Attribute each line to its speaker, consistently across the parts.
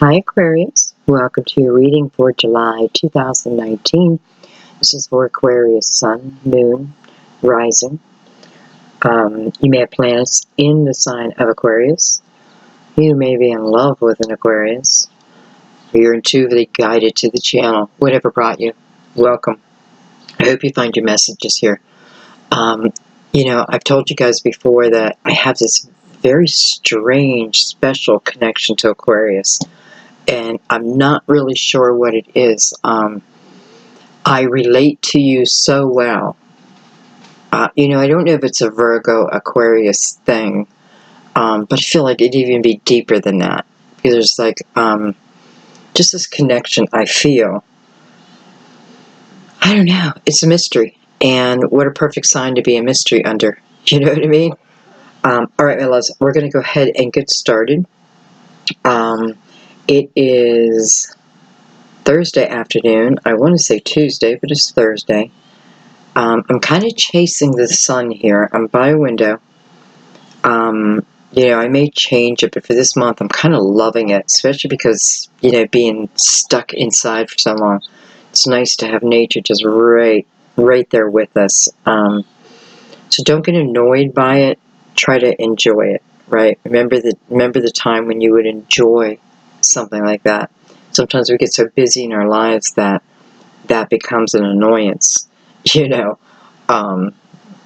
Speaker 1: Hi Aquarius, welcome to your reading for July 2019. This is for Aquarius Sun, Moon, Rising. You may have planets in the sign of Aquarius. You may be in love with an Aquarius. Or you're intuitively guided to the channel. Whatever brought you, welcome. I hope you find your messages here. I've told you guys before that I have this very strange, special connection to Aquarius. And I'm not really sure what it is. I relate to you so well. I don't know if it's a Virgo Aquarius thing, but I feel like it'd even be deeper than that. Because there's like just this connection I feel. I don't know. It's a mystery. And what a perfect sign to be a mystery under. You know what I mean? All right, my loves, we're going to go ahead and get started. It is Thursday afternoon. I want to say Tuesday, but it's Thursday. I'm kind of chasing the sun here. I'm by a window. I may change it, but for this month, I'm kind of loving it, especially because, being stuck inside for so long. It's nice to have nature just right there with us. So don't get annoyed by it. Try to enjoy it, right? Remember the time when you would enjoy something like that. Sometimes we get so busy in our lives that becomes an annoyance, I don't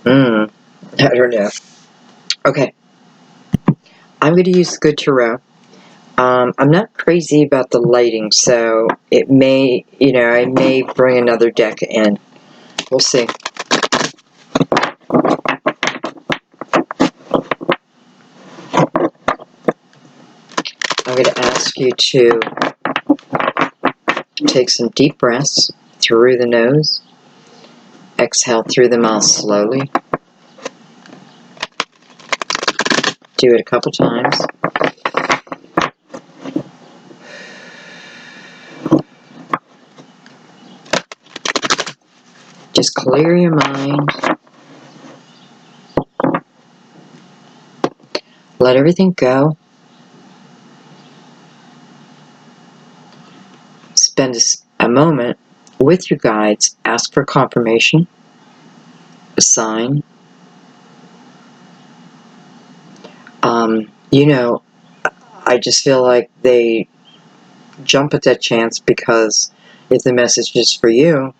Speaker 1: know. Okay. I'm going to use the Good Tarot. I'm not crazy about the lighting, so it may, I may bring another deck in. We'll see. I'm going to ask you to take some deep breaths through the nose. Exhale through the mouth slowly. Do it a couple times. Just clear your mind. Let everything go. Spend a moment with your guides. Ask for confirmation, a sign. I just feel like they jump at that chance because if the message is for you,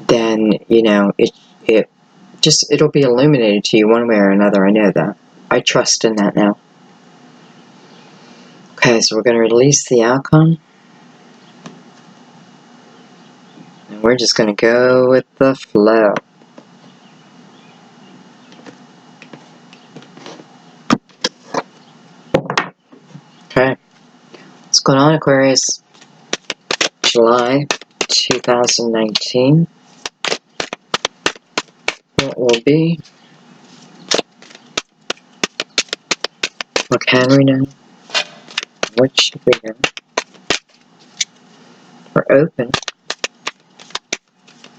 Speaker 1: then, it'll be illuminated to you one way or another. I know that. I trust in that now. Okay, so we're going to release the outcome. And we're just going to go with the flow. Okay. What's going on, Aquarius? July 2019. What will be? What can we know? What should we know? We're open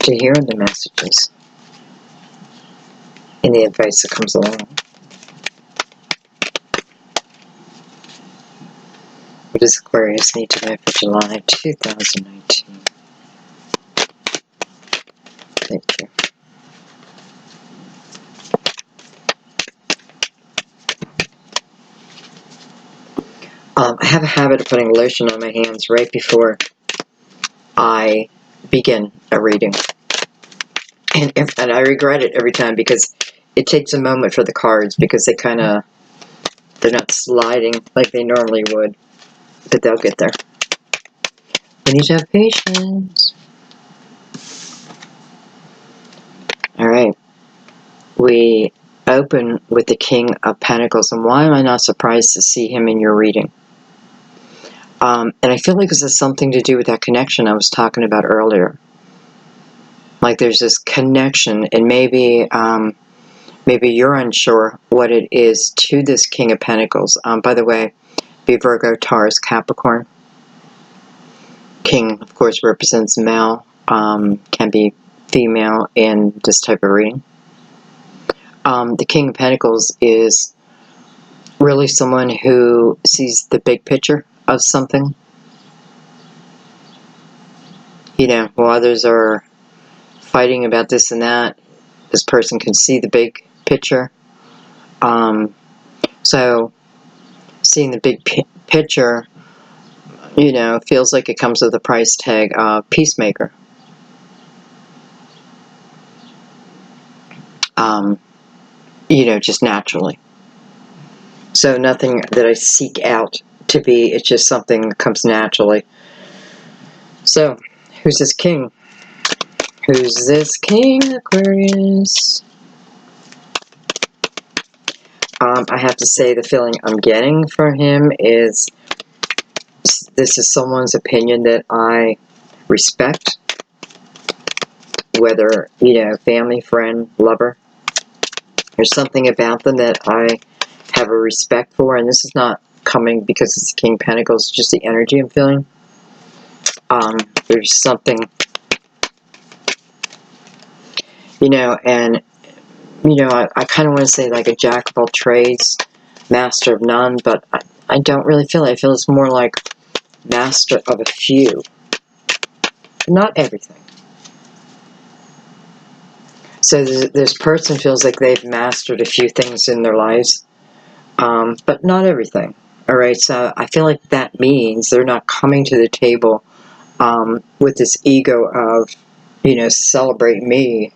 Speaker 1: to hearing the messages and the advice that comes along. What does Aquarius need to know for July 2019? Thank you. I have a habit of putting lotion on my hands right before I begin a reading. And I regret it every time because it takes a moment for the cards because they're not sliding like they normally would. But they'll get there. We need to have patience. Alright. We open with the King of Pentacles. And why am I not surprised to see him in your reading? And I feel like this has something to do with that connection I was talking about earlier. Like there's this connection, and maybe you're unsure what it is to this King of Pentacles. By the way, be Virgo, Taurus, Capricorn. King, of course, represents male, can be female in this type of reading. The King of Pentacles is really someone who sees the big picture of something. You know, while others are fighting about this and that, this person can see the big picture. So seeing the big picture, you know, feels like it comes with a price tag of peacemaker. You know, just naturally. So nothing that I seek out to be, it's just something that comes naturally. So, who's this king? Who's this king, Aquarius? I have to say the feeling I'm getting from him is this is someone's opinion that I respect, whether, you know, family, friend, lover. There's something about them that I have a respect for, and this is not coming because it's the King of Pentacles, it's just the energy I'm feeling. There's something, you know, and, you know, I kind of want to say like a jack of all trades, master of none, but I don't really feel it. I feel it's more like master of a few. Not everything. So this person feels like they've mastered a few things in their lives, but not everything. All right, so I feel like that means they're not coming to the table with this ego of, you know, celebrate me.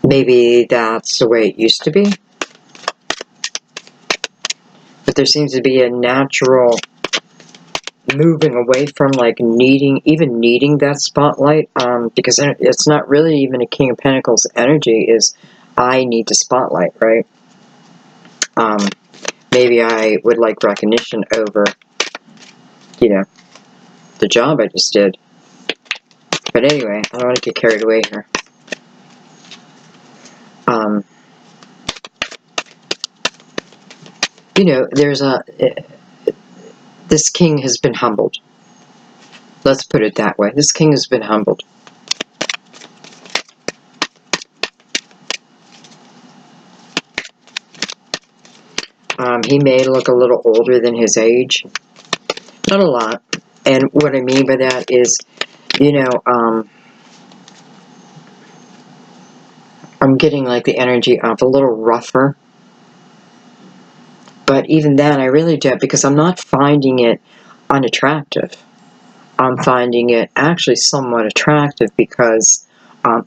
Speaker 1: Maybe that's the way it used to be. But there seems to be a natural moving away from like needing that spotlight, because it's not really even a King of Pentacles energy, is I need the spotlight, right? Maybe I would like recognition over, you know, the job I just did. But anyway, I don't want to get carried away here. You know, there's this king has been humbled. Let's put it that way. This king has been humbled. He may look a little older than his age. Not a lot. And what I mean by that is, you know, I'm getting like the energy of a little rougher. But even then, I really don't, because I'm not finding it unattractive. I'm finding it actually somewhat attractive because,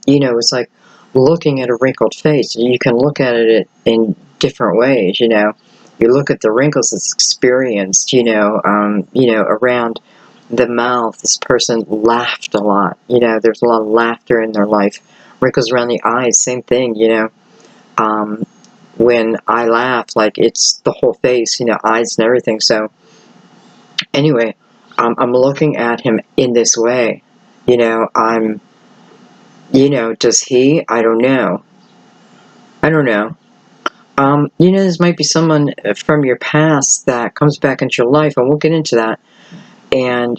Speaker 1: you know, it's like looking at a wrinkled face. You can look at it in different ways, you know. You look at the wrinkles that's experienced, you know, around the mouth. This person laughed a lot, you know, there's a lot of laughter in their life. Wrinkles around the eyes, same thing, you know. When I laugh, like it's the whole face, you know, eyes and everything. So anyway, I'm looking at him in this way, you know. You know, does he? I don't know. I don't know. You know, this might be someone from your past that comes back into your life, and we'll get into that. And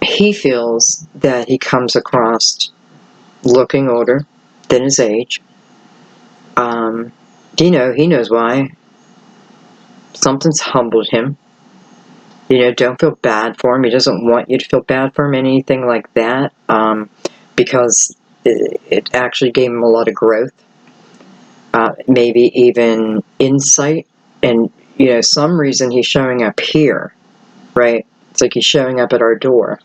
Speaker 1: he feels that he comes across looking older than his age. You know, he knows why. Something's humbled him. You know, don't feel bad for him. He doesn't want you to feel bad for him, anything like that, because it actually gave him a lot of growth. Maybe even insight. And, you know, some reason he's showing up here, right? It's like he's showing up at our door.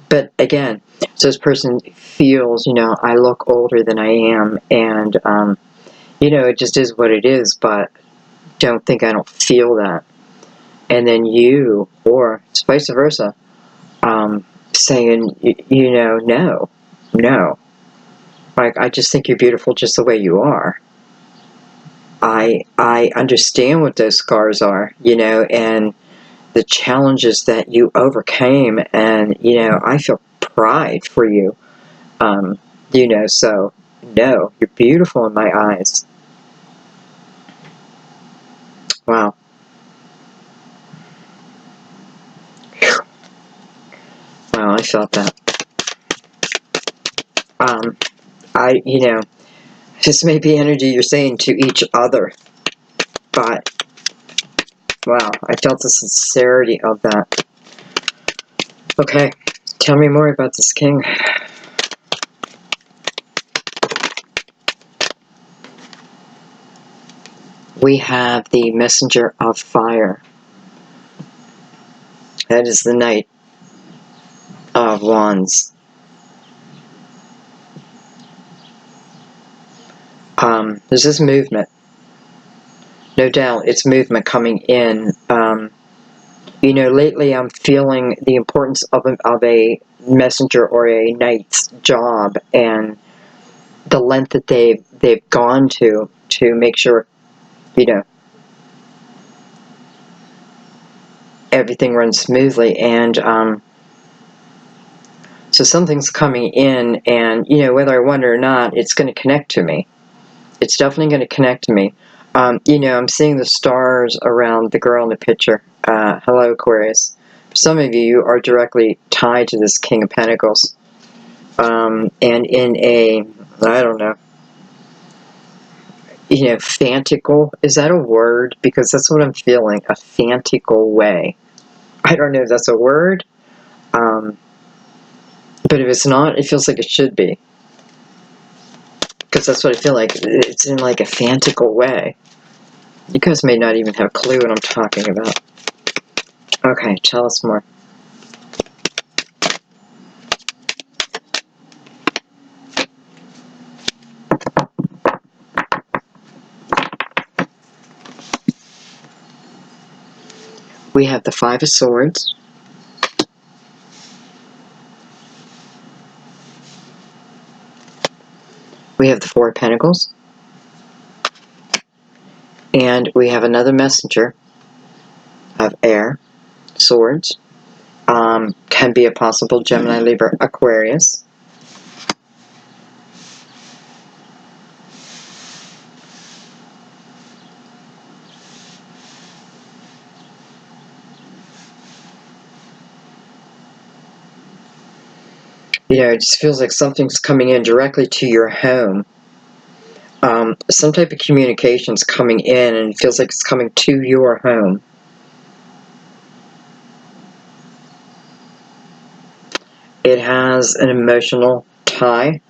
Speaker 1: But again, so this person feels, you know, I look older than I am, and, you know, it just is what it is, but don't think I don't feel that. And then you, or it's vice versa, saying, you know, no. Like, I just think you're beautiful just the way you are. I understand what those scars are, you know, and the challenges that you overcame, and, you know, I feel pride for you. You know, so, no, you're beautiful in my eyes. Wow. Wow, I felt that. You know, This may be energy you're saying to each other, but wow, I felt the sincerity of that. Okay, tell me more about this king. We have the messenger of fire. That is the Knight of Wands. There's this movement. No doubt, it's movement coming in. You know, lately I'm feeling the importance of a messenger or a knight's job, and the length that they've gone to make sure, you know, everything runs smoothly. And so something's coming in, and you know, whether I want it or not, it's going to connect to me. It's definitely going to connect to me. You know, I'm seeing the stars around the girl in the picture. Hello, Aquarius. Some of you are directly tied to this King of Pentacles. And in a, I don't know, you know, fantical, is that a word? Because that's what I'm feeling, a fantical way. I don't know if that's a word, but if it's not, it feels like it should be. Because that's what I feel like. It's in like a fantical way. You guys may not even have a clue what I'm talking about. Okay, tell us more. We have the Five of Swords. We have the Four of Pentacles. And we have another messenger of air, swords. Can be a possible Gemini, Libra, Aquarius. You know, it just feels like something's coming in directly to your home. Some type of communication's coming in, and it feels like it's coming to your home. It has an emotional tie.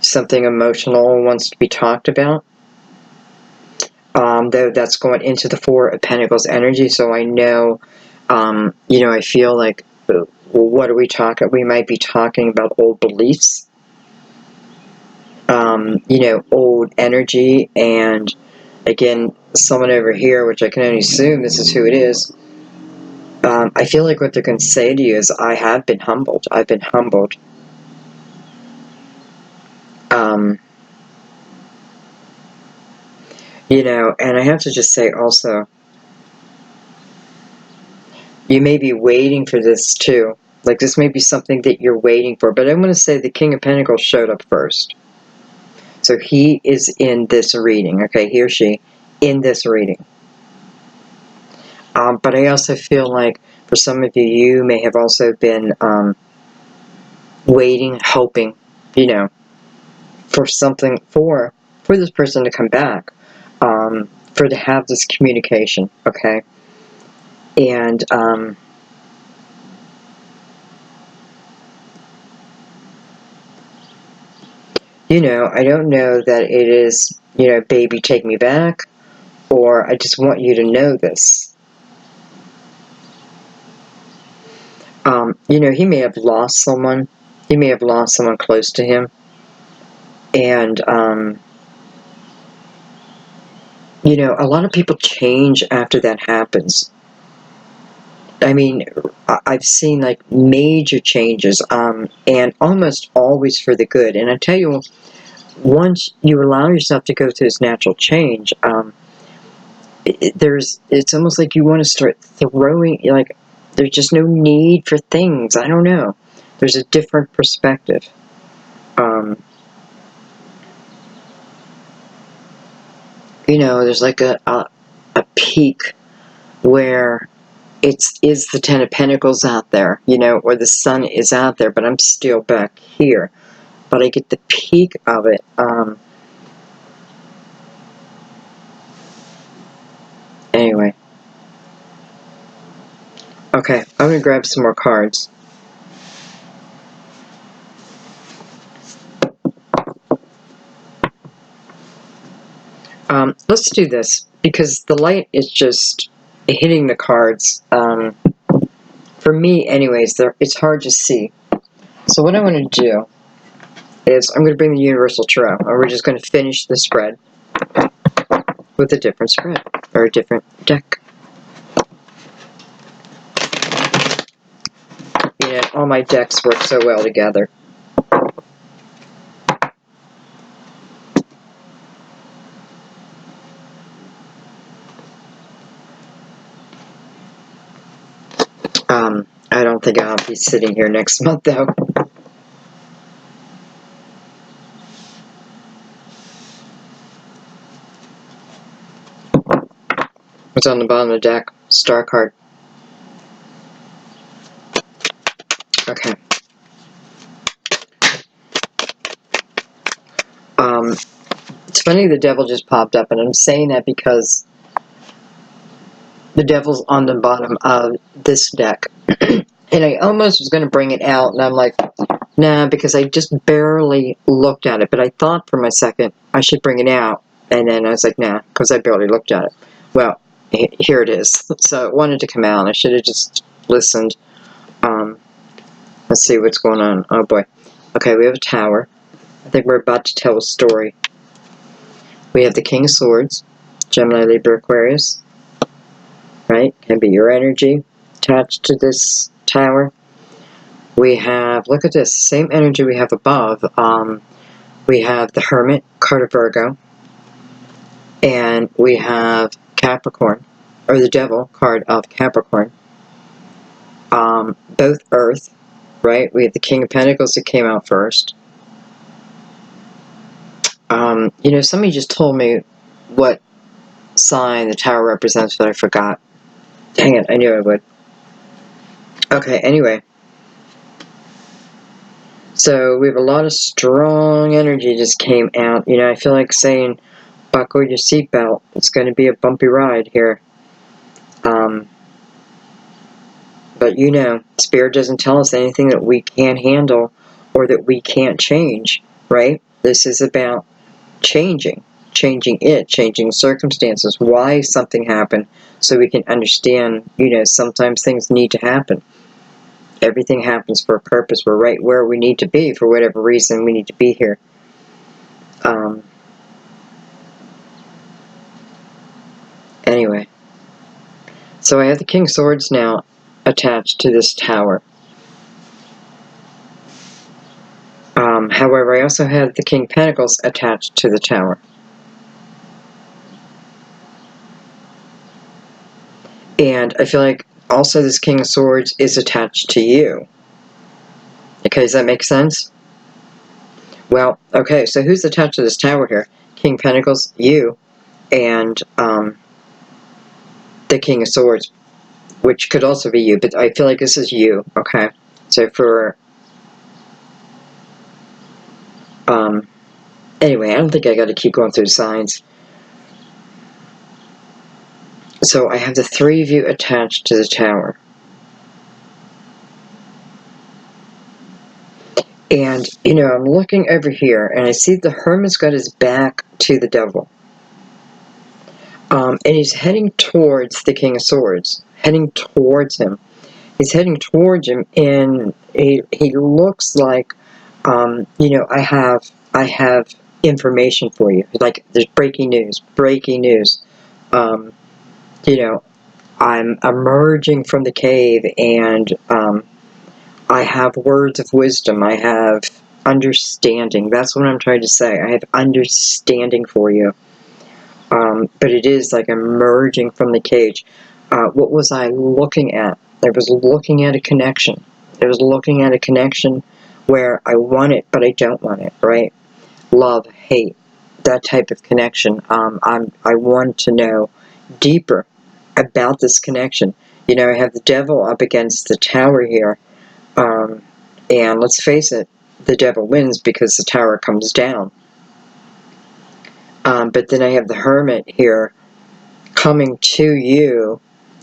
Speaker 1: Something emotional wants to be talked about. Though that's going into the Four of Pentacles energy, so I know, you know, I feel like, well, what are we talking? We might be talking about old beliefs. You know, old energy, and again, someone over here, which I can only assume this is who it is. I feel like what they're going to say to you is, I have been humbled. I've been humbled. You know, and I have to just say also, you may be waiting for this too. Like, this may be something that you're waiting for. But I'm going to say the King of Pentacles showed up first. So he is in this reading, okay? He or she in this reading. But I also feel like for some of you, you may have also been waiting, hoping, you know, for something, for this person to come back, for to have this communication, okay? And you know, I don't know that it is, you know, baby, take me back, or I just want you to know this. You know, he may have lost someone. He may have lost someone close to him. And, you know, a lot of people change after that happens. I mean, I've seen, like, major changes, and almost always for the good. And I tell you, once you allow yourself to go through this natural change, it's almost like you want to start throwing, like, there's just no need for things. I don't know. There's a different perspective. You know, there's like a peak where is the Ten of Pentacles out there, you know, or the Sun is out there, but I'm still back here. But I get the peak of it. Okay, I'm going to grab some more cards. Let's do this, because the light is just hitting the cards. For me, anyways, it's hard to see. So what I want to do is I'm going to bring the Universal Tarot, and we're just going to finish the spread with a different spread, or a different deck. You know, all my decks work so well together. I don't think I'll be sitting here next month, though. What's on the bottom of the deck? Star card. Okay. It's funny the devil just popped up, and I'm saying that because the devil's on the bottom of this deck. And I almost was going to bring it out, and I'm like, nah, because I just barely looked at it. But I thought for a second I should bring it out, and then I was like, nah, because I barely looked at it. Well, here it is. So it wanted to come out. I should have just listened. Let's see what's going on. Oh boy. Okay, we have a tower. I think we're about to tell a story. We have the King of Swords, Gemini, Libra, Aquarius. Right? Can be your energy attached to this tower. We have, look at this, same energy we have above. We have the Hermit, card of Virgo. And we have Capricorn, or the Devil, card of Capricorn. Both Earth, right? We have the King of Pentacles that came out first. You know, somebody just told me what sign the tower represents, but I forgot. Dang it, I knew I would. Okay, anyway. So we have a lot of strong energy just came out. You know, I feel like saying, buckle your seatbelt. It's going to be a bumpy ride here. But you know, Spirit doesn't tell us anything that we can't handle or that we can't change, right? This is about changing circumstances, why something happened, so we can understand, you know, sometimes things need to happen. Everything happens for a purpose. We're right where we need to be for whatever reason we need to be here. Anyway, so I have the King of Swords now attached to this tower. However, I also have the King of Pentacles attached to the tower. And I feel like also this King of Swords is attached to you. Okay, does that make sense? Well, okay, so who's attached to this tower here? King of Pentacles, you, and the King of Swords, which could also be you, but I feel like this is you, okay? So for... anyway, I don't think I got to keep going through the signs. So I have the three of you attached to the tower. And, you know, I'm looking over here, and I see the Hermit's got his back to the devil. And he's heading towards the King of Swords. Heading towards him. He's heading towards him, and he looks like, you know, I have information for you. Like, there's breaking news. Breaking news. You know, I'm emerging from the cave, and I have words of wisdom. I have understanding. That's what I'm trying to say. I have understanding for you. But it is like emerging from the cage. What was I looking at? I was looking at a connection. I was looking at a connection where I want it, but I don't want it, right? Love, hate, that type of connection. I want to know deeper about this connection. You know, I have the devil up against the tower here. And let's face it, the devil wins because the tower comes down. But then I have the Hermit here coming to you,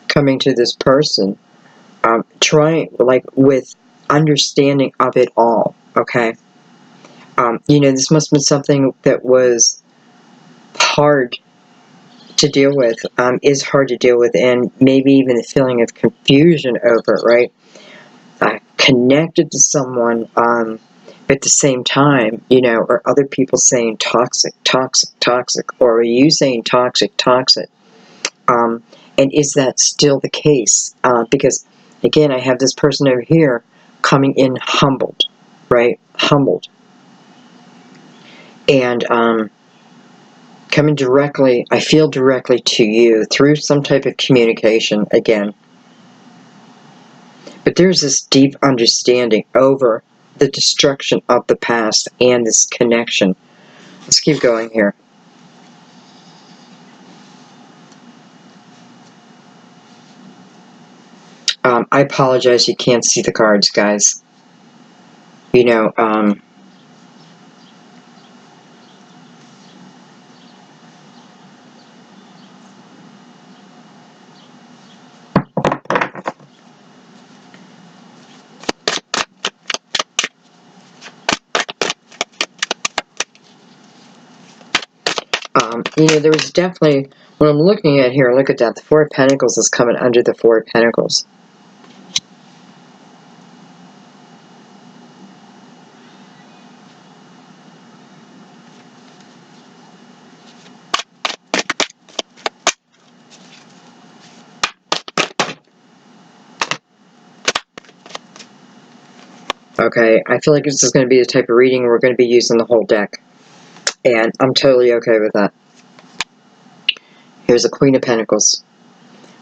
Speaker 1: coming to this person, trying, like, with understanding of it all, okay? This must have been something that was hard to deal with, is hard to deal with, and maybe even the feeling of confusion over it, right? Connected to someone, at the same time, or other people saying toxic, toxic, toxic, or are you saying toxic, toxic? And is that still the case? Because, again, I have this person over here coming in humbled, right? Humbled. And coming directly, I feel directly to you through some type of communication, again. But there's this deep understanding over the destruction of the past and this connection. Let's keep going here. I apologize, you can't see the cards, guys. There was definitely, what I'm looking at here, look at that, the Four of Pentacles is coming under the Four of Pentacles. Okay, I feel like this is going to be the type of reading we're going to be using the whole deck. And I'm totally okay with that. Here's the Queen of Pentacles.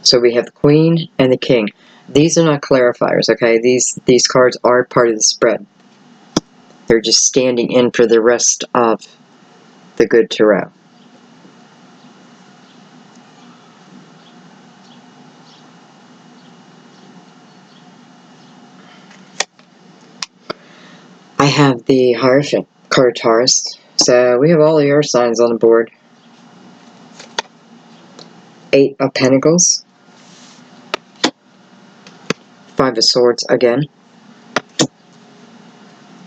Speaker 1: So we have the Queen and the King. These are not clarifiers, okay? These cards are part of the spread. They're just standing in for the rest of the good tarot. I have the Heartfelt card, Taurus. So we have all the earth signs on the board. Eight of Pentacles. Five of Swords again.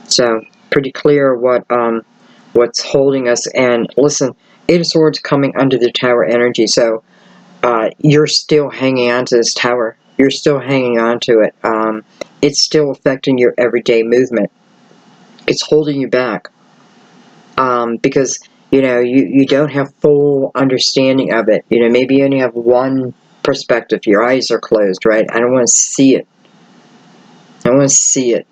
Speaker 1: So pretty clear what's holding us. And listen, Eight of Swords coming under the Tower energy. So you're still hanging on to this tower. You're still hanging on to it. It's still affecting your everyday movement. It's holding you back. Because, you don't have full understanding of it. Maybe you only have one perspective. Your eyes are closed, right? I don't want to see it. I want to see it.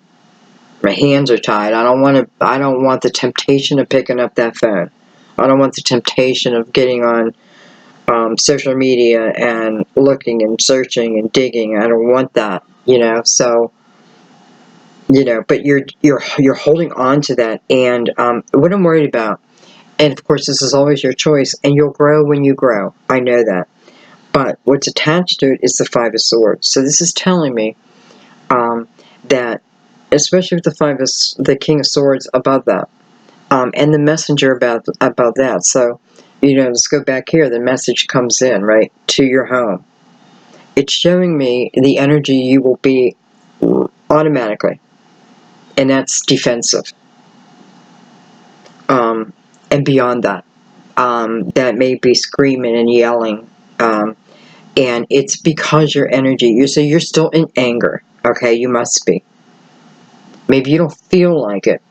Speaker 1: My hands are tied. I don't want the temptation of picking up that phone. I don't want the temptation of getting on social media and looking and searching and digging. I don't want that, so, but you're holding on to that. And what I'm worried about, and of course this is always your choice, and you'll grow when you grow. I know that. But what's attached to it is the Five of Swords. So this is telling me that, especially with the King of Swords above that, and the messenger about that. So, let's go back here. The message comes in, right, to your home. It's showing me the energy you will be automatically, and that's defensive. And beyond that, that may be screaming and yelling, and it's because your energy. You're still in anger. Okay, you must be. Maybe you don't feel like it.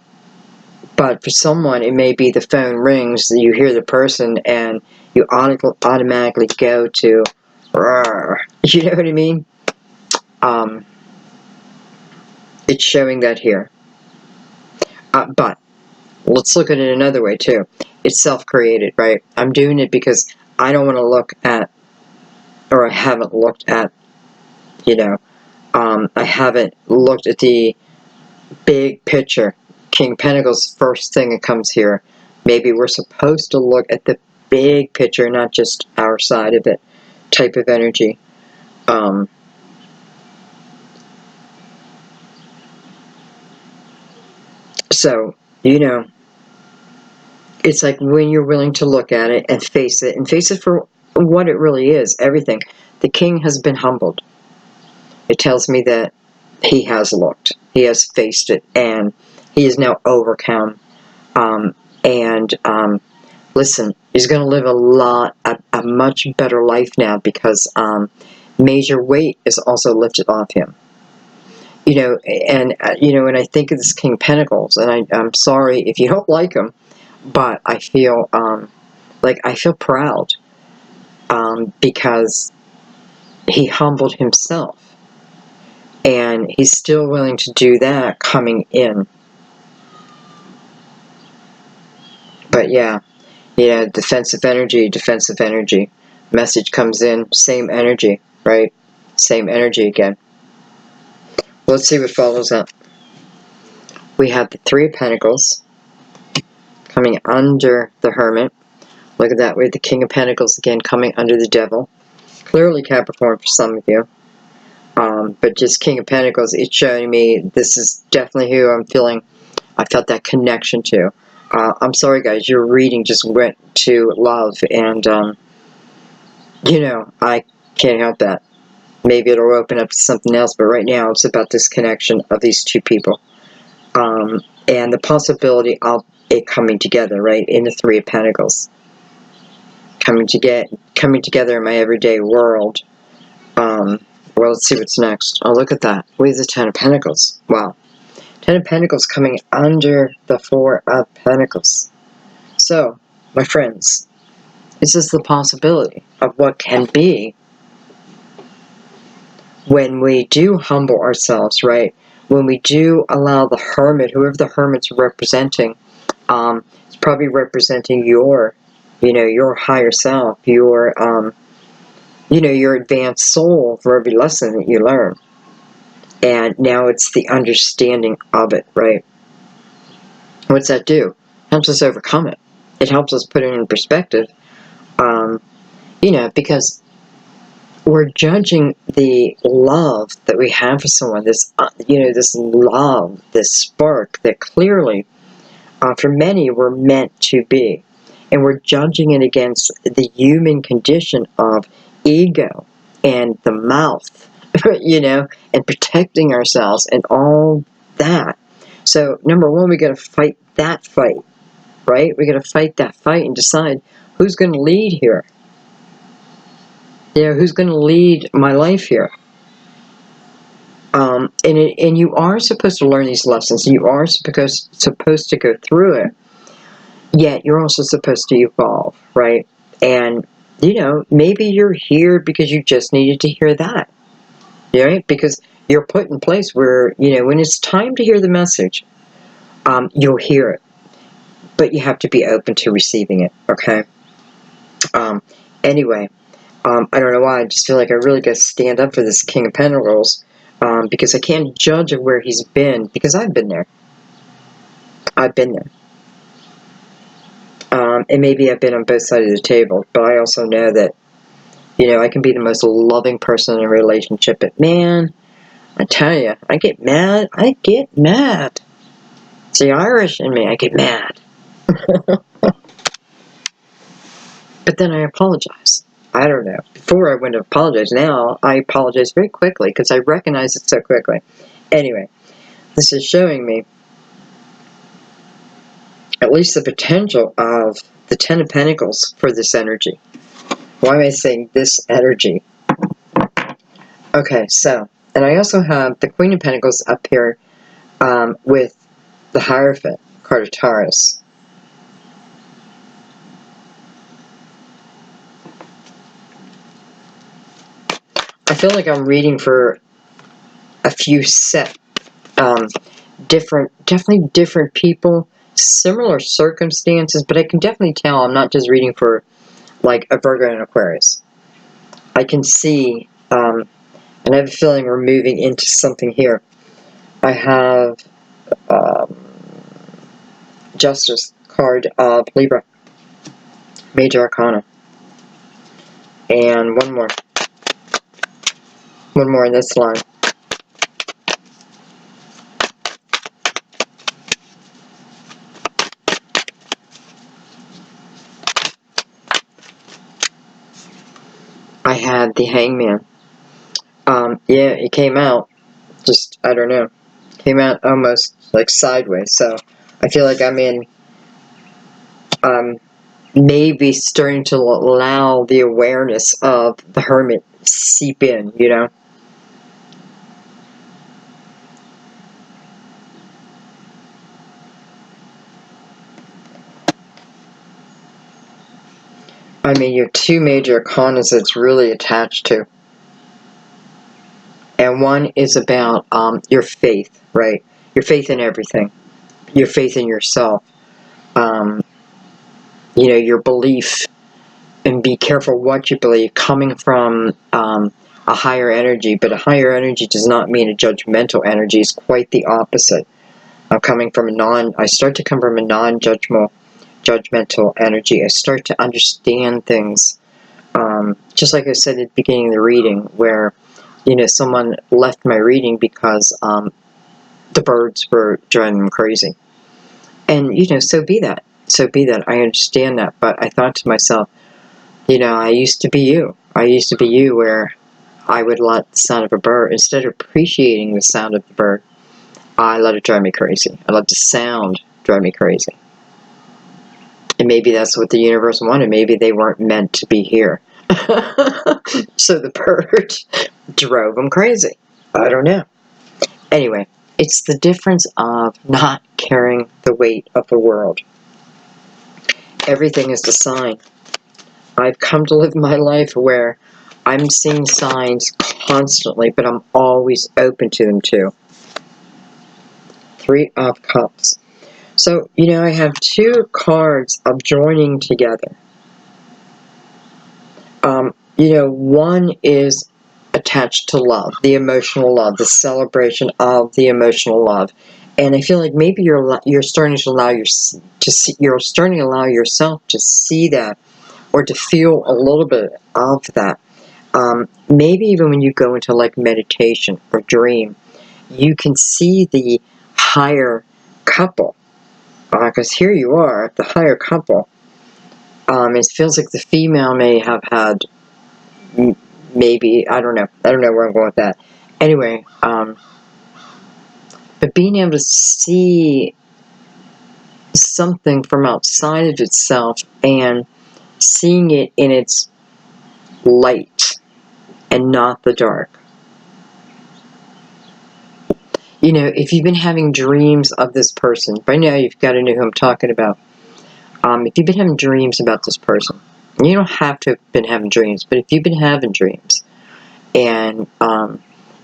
Speaker 1: But for someone, it may be the phone rings, you hear the person, and you automatically go to, rawr. You know what I mean? It's showing that here. But let's look at it another way, too. It's self-created, right? I'm doing it because I don't want to look at, or I haven't looked at, I haven't looked at the big picture. King of Pentacles, first thing that comes here. Maybe we're supposed to look at the big picture, not just our side of it, type of energy. So, it's like when you're willing to look at it and face it for what it really is, everything. The king has been humbled. It tells me that he has looked, he has faced it, and he is now overcome. Listen, he's going to live a much better life now, because major weight is also lifted off him. You know, and when I think of this King of Pentacles, and I'm sorry if you don't like him, but I feel I feel proud, because he humbled himself, and he's still willing to do that coming in. But yeah, defensive energy. Message comes in, same energy, right? Same energy again. Let's see what follows up. We have the Three of Pentacles coming under the Hermit. Look at that. We have the King of Pentacles again coming under the Devil. Clearly Capricorn for some of you. But just King of Pentacles, it's showing me this is definitely who I'm feeling. I felt that connection to. I'm sorry, guys. Your reading just went to love, and I can't help that. Maybe it'll open up to something else, but right now it's about this connection of these two people, and the possibility of it coming together, right, in the Three of Pentacles, coming together in my everyday world. Well, let's see what's next. Oh, look at that. We have the Ten of Pentacles. Wow. Ten of Pentacles coming under the Four of Pentacles. So, my friends, this is the possibility of what can be when we do humble ourselves, right? When we do allow the Hermit, whoever the Hermit's representing, it's probably representing your higher self, your advanced soul for every lesson that you learn. And now it's the understanding of it, right? What's that do? Helps us overcome it. It helps us put it in perspective, because we're judging the love that we have for someone, this love, this spark that clearly, for many, we're meant to be. And we're judging it against the human condition of ego and the mouth, and protecting ourselves and all that. So, number one, we got to fight that fight, right? We got to fight that fight and decide who's going to lead here. Who's going to lead my life here? And you are supposed to learn these lessons. You are supposed to go through it. Yet you're also supposed to evolve, right? And, maybe you're here because you just needed to hear that, right? Because you're put in place where, when it's time to hear the message, you'll hear it. But you have to be open to receiving it, okay? Anyway, I don't know why, I just feel like I really got to stand up for this King of Pentacles, because I can't judge of where he's been, because I've been there. I've been there. And maybe I've been on both sides of the table, but I also know that, I can be the most loving person in a relationship, but man, I tell you, I get mad. It's the Irish in me, I get mad. But then I apologize. I don't know. Before I wouldn't apologize. Now I apologize very quickly because I recognize it so quickly. Anyway, this is showing me at least the potential of the Ten of Pentacles for this energy. Why am I saying this energy? Okay, so, and I also have the Queen of Pentacles up here with the Heartfelt card of Taurus. I feel like I'm reading for a few set, definitely different people, similar circumstances, but I can definitely tell I'm not just reading for like a Virgo and Aquarius. I can see, and I have a feeling we're moving into something here. I have Justice card of Libra, Major Arcana, and one more in this line. I had the Hangman. Yeah, it came out, just, I don't know, came out almost like sideways. So I feel like I'm in, maybe starting to allow the awareness of the Hermit seep in, you know? I mean, you have two major arcanas that's really attached to. And one is about your faith, right? Your faith in everything. Your faith in yourself. You know, your belief, and be careful what you believe, coming from a higher energy. But a higher energy does not mean a judgmental energy. It's quite the opposite. I'm coming from I start to come from a non-judgmental energy. I start to understand things. Just like I said at the beginning of the reading, where, you know, someone left my reading because the birds were driving them crazy. And, you know, so be that. So be that. I understand that. But I thought to myself, you know, I used to be you. I used to be you, where I would let the sound of a bird, instead of appreciating the sound of the bird, I let it drive me crazy. I let the sound drive me crazy. And maybe that's what the universe wanted. Maybe they weren't meant to be here. So the bird drove them crazy. I don't know. Anyway, it's the difference of not carrying the weight of the world. Everything is a sign. I've come to live my life where I'm seeing signs constantly, but I'm always open to them too. Three of Cups. So, you know, I have two cards of joining together. You know, one is attached to love, the emotional love, the celebration of the emotional love. And I feel like maybe you're starting to allow you're starting to allow yourself to see that, or to feel a little bit of that. Maybe even when you go into like meditation or dream, you can see the higher couple, because here you are, the higher couple. It feels like the female may have had, maybe, I don't know where I'm going with that. Anyway, but being able to see something from outside of itself and seeing it in its light and not the dark. You know, if you've been having dreams of this person, by now you've got to know who I'm talking about. If you've been having dreams about this person, you don't have to have been having dreams, but if you've been having dreams, and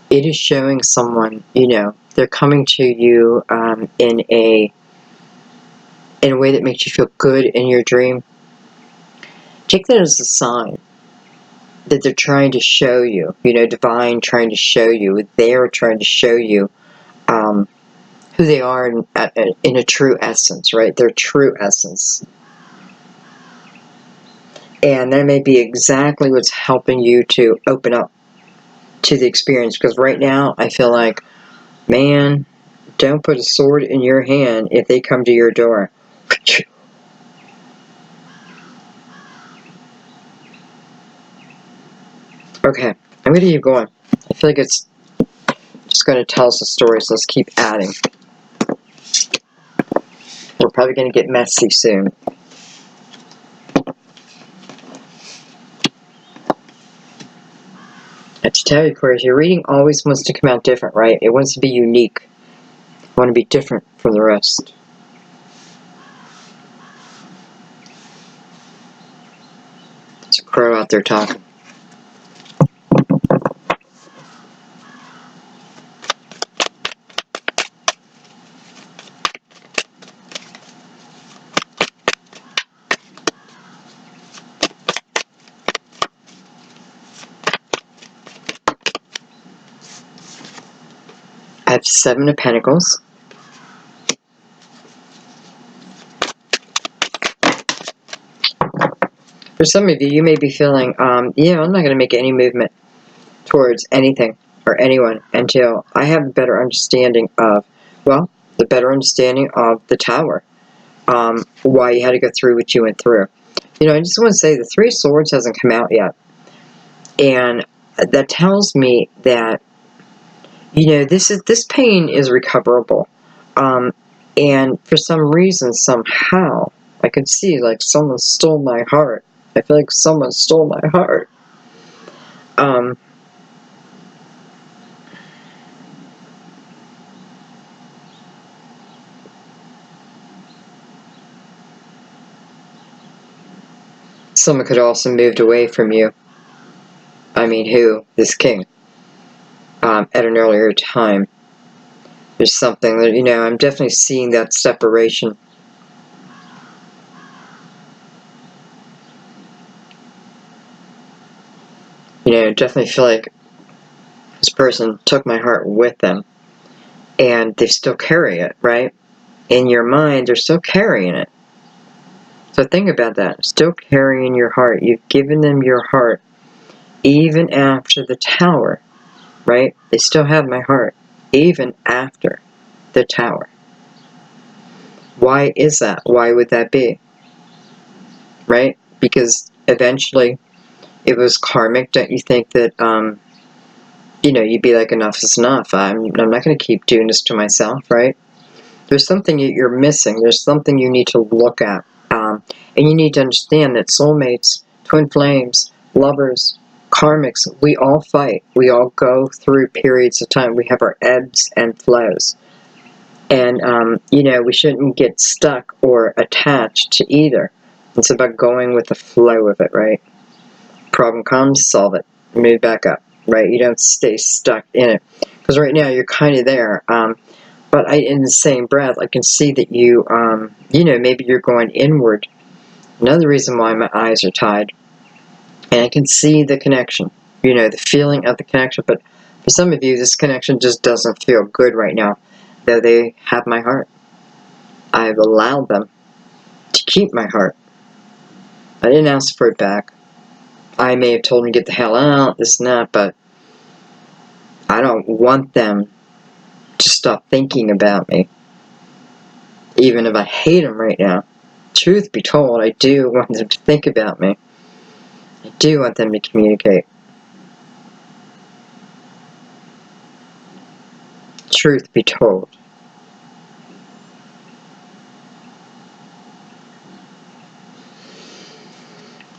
Speaker 1: it is showing someone, you know, they're coming to you in a way that makes you feel good in your dream, take that as a sign that they're trying to show you, you know, divine trying to show you, they're trying to show you who they are in a true essence, right? Their true essence. And that may be exactly what's helping you to open up to the experience. Because right now, I feel like, man, don't put a sword in your hand if they come to your door. Okay, I'm going to keep going. I feel like it's just going to tell us a story, so let's keep adding. We're probably going to get messy soon. I have to tell you, Aquarius, your reading always wants to come out different, right? It wants to be unique. You want to be different from the rest. There's a crow out there talking. I have Seven of Pentacles. For some of you, you may be feeling, yeah, I'm not going to make any movement towards anything or anyone until I have a better understanding of, well, the better understanding of the Tower. Why you had to go through what you went through. You know, I just want to say the Three of Swords hasn't come out yet. And that tells me that, this pain is recoverable. And for some reason, somehow, I can see like someone stole my heart. I feel like someone stole my heart. Someone could also moved away from you. I mean, who? This king. At an earlier time. There's something that, I'm definitely seeing that separation. Definitely feel like this person took my heart with them. And they still carry it, right? In your mind, they're still carrying it. So think about that. Still carrying your heart. You've given them your heart. Even after the tower, right? They still have my heart. Even after the tower. Why is that? Why would that be? Right? Because eventually it was karmic. Don't you think that, you'd be like, enough is enough. I'm not going to keep doing this to myself, right? There's something you're missing. There's something you need to look at. And you need to understand that soulmates, twin flames, lovers, karmics, we all fight. We all go through periods of time. We have our ebbs and flows. And, we shouldn't get stuck or attached to either. It's about going with the flow of it, right? Problem comes, solve it. Move back up, right? You don't stay stuck in it. Because right now you're kind of there. But in the same breath, I can see that you, maybe you're going inward. Another reason why my eyes are tied. And I can see the connection, the feeling of the connection. But for some of you, this connection just doesn't feel good right now, though they have my heart. I've allowed them to keep my heart. I didn't ask for it back. I may have told them to get the hell out, this and that, but I don't want them to stop thinking about me. Even if I hate them right now. Truth be told, I do want them to think about me. I do want them to communicate. Truth be told.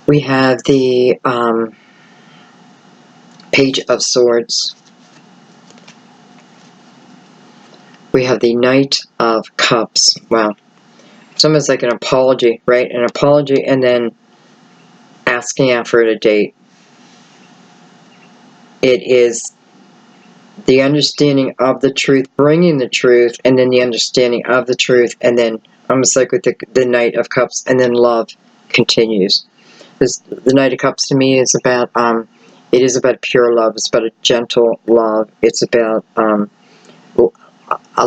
Speaker 1: We have the Page of Swords. We have the Knight of Cups. Wow. It's almost like an apology, right? An apology and then asking out for a date. It is the understanding of the truth, bringing the truth, and then the understanding of the truth, and then almost like with the Knight of Cups, and then love continues. The Knight of Cups to me is about, it is about pure love. It's about a gentle love. It's about a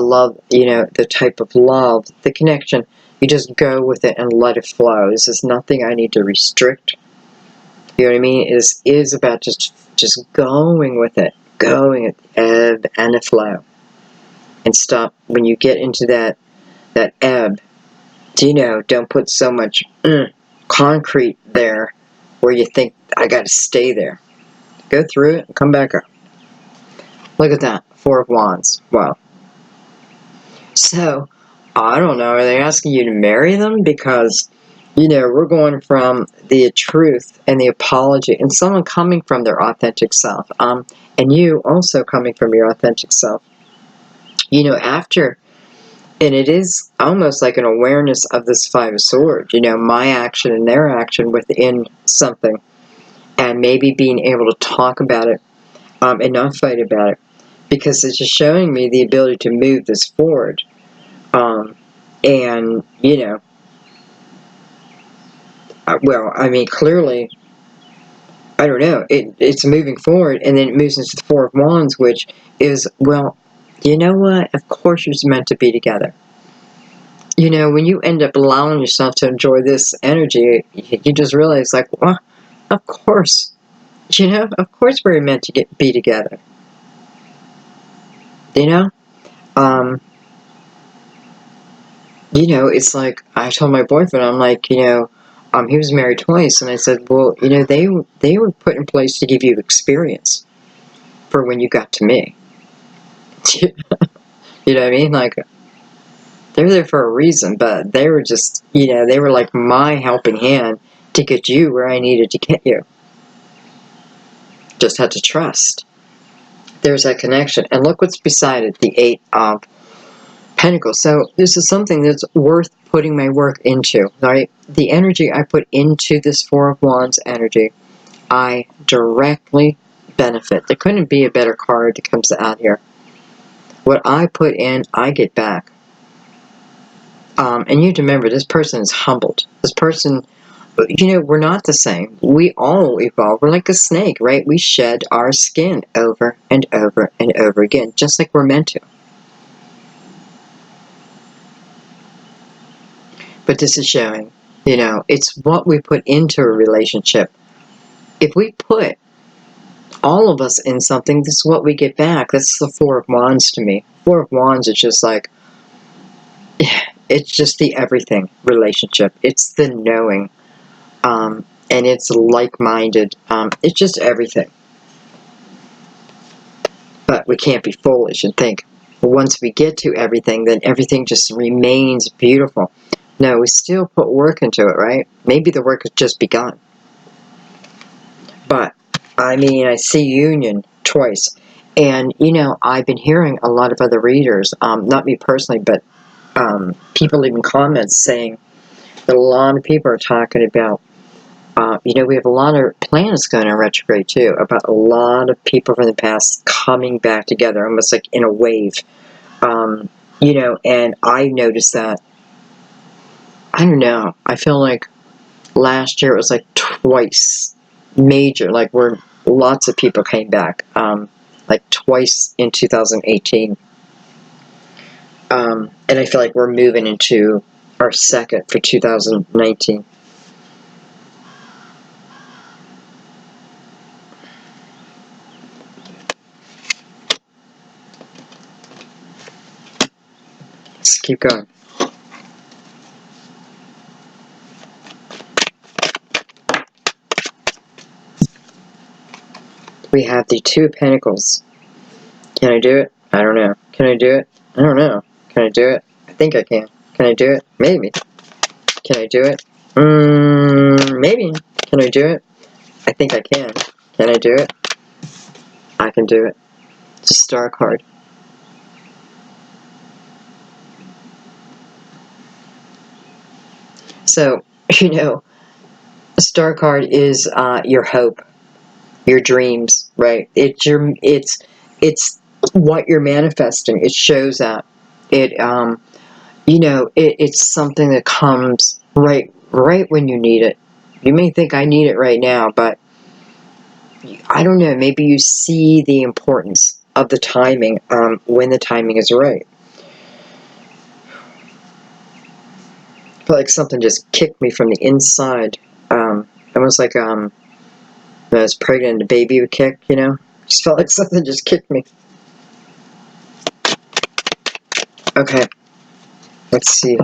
Speaker 1: love, the type of love, the connection. You just go with it and let it flow. This is nothing I need to restrict. You know what I mean? It is about just going with it. Going at the ebb and the flow. And stop when you get into that ebb. Don't put so much concrete there where you think, I got to stay there. Go through it and come back up. Look at that. Four of Wands. Wow. So, I don't know. Are they asking you to marry them? Because, we're going from the truth and the apology and someone coming from their authentic self. And you also coming from your authentic self. After, and it is almost like an awareness of this Five of Swords. My action and their action within something. And maybe being able to talk about it and not fight about it. Because it's just showing me the ability to move this forward. And, well, I mean, clearly, I don't know, it's moving forward, and then it moves into the Four of Wands, which is, well, you know what? Of course you're meant to be together. When you end up allowing yourself to enjoy this energy, you just realize, like, well, of course, of course we're meant to be together. It's like, I told my boyfriend, I'm like, he was married twice, and I said, well, you know, they were put in place to give you experience for when you got to me. You know what I mean? Like, they were there for a reason, but they were just, you know, they were like my helping hand to get you where I needed to get you. Just had to trust. There's that connection. And look what's beside it, the 8 of Pentacles. So this is something that's worth putting my work into, right? The energy I put into this 4 of Wands energy, I directly benefit. There couldn't be a better card that comes out here. What I put in, I get back. And you have to remember, this person is humbled. This person, you know, we're not the same. We all evolve. We're like a snake, right? We shed our skin over and over and over again, just like we're meant to. But this is showing, you know, it's what we put into a relationship. If we put all of us in something, this is what we get back. That's the 4 of Wands to me. 4 of Wands is just like, it's just the everything relationship. It's the knowing. And it's like-minded. It's just everything. But we can't be foolish and think, well, once we get to everything, then everything just remains beautiful. No, we still put work into it, right? Maybe the work has just begun. But, I mean, I see union twice. And, you know, I've been hearing a lot of other readers, not me personally, but people leaving comments saying that a lot of people are talking about, you know, we have a lot of planets going in retrograde too, about a lot of people from the past coming back together, almost like in a wave. You know, and I noticed that, I don't know, I feel like last year it was like twice major, like where lots of people came back, like twice in 2018. And I feel like we're moving into our second for 2019. Let's keep going. We have the 2 of Pentacles. Can I do it? I don't know. Can I do it? I don't know. Can I do it? I think I can. Can I do it? Maybe. Can I do it? Maybe. Can I do it? I think I can. Can I do it? I can do it. It's a star card. So, you know, a star card is your hope, your dreams, right? It's what you're manifesting. It shows that. It you know, it's something that comes right when you need it. You may think I need it right now, but I don't know, maybe you see the importance of the timing when the timing is right. I feel like something just kicked me from the inside. Almost like when I was pregnant, a baby would kick, you know? Just felt like something just kicked me. Okay, let's see here.